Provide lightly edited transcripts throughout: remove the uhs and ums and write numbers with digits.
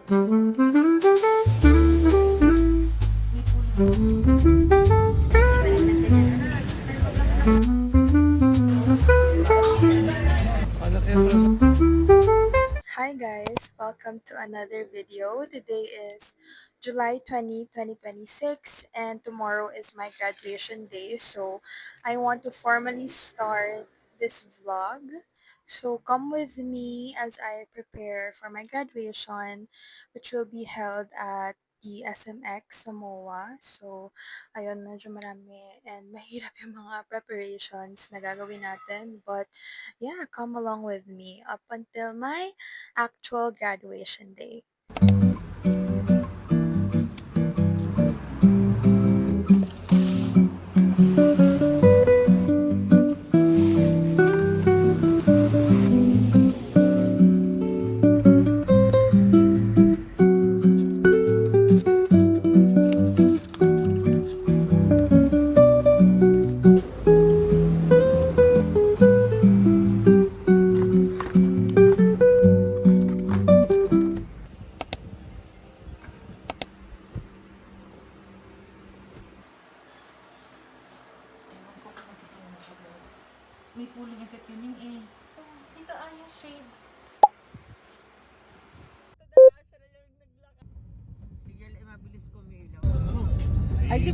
Hi guys, welcome to another video. Today is July 20, 2026 and tomorrow is my graduation day. So I want to formally start this vlog. So come with me as I prepare for my graduation, which will be held at the SMX Samoa. So ayun, medyo marami and mahirap yung mga preparations na gagawin natin. But yeah, come along with me up until my actual graduation day. May cooling effect yun eh. Dito yung shade. Sige, mabilis kumilaw. Ay, di...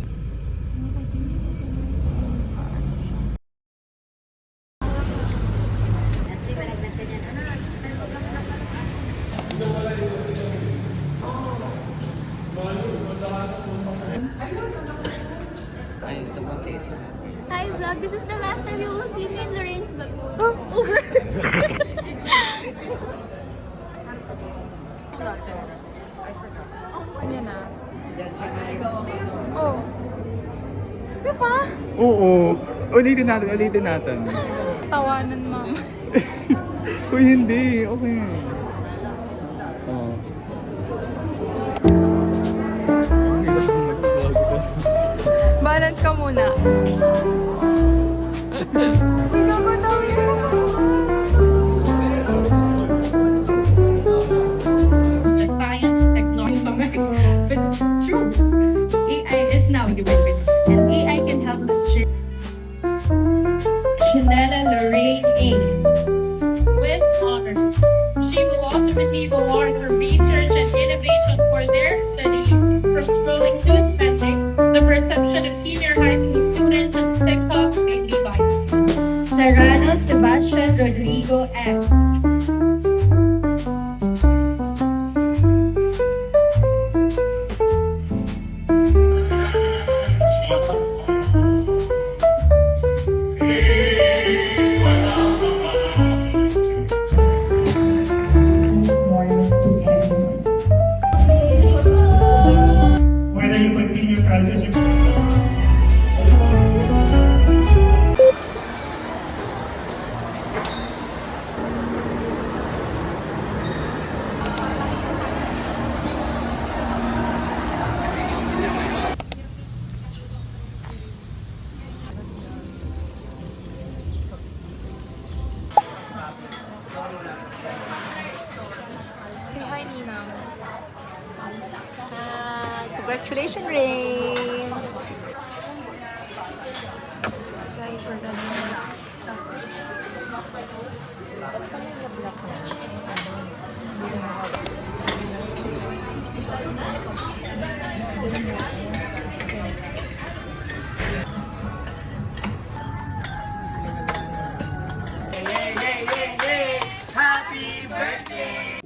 Hi vlog, this is the last time you will see me in Lorraine's vlog. Yan na. Oh. Diba? Oo. Ulitin natin. Tawanan, ma'am. Uy, hindi. Okay. Oo. Balance ka muna. Uy, gago, tawin na. The science, technology, but it's true. AI is now ubiquitous, and AI can help us just. Chanela Lorraine A. With honors. She will also receive awards for research and innovation for their study from schooling to spending. The perception of senior high school students on TikTok may be biased. Serrano Sebastian Rodrigo M. Whether you continue college education. Say hi, Nina. Congratulations, Rain. Guys, we're done. Happy birthday!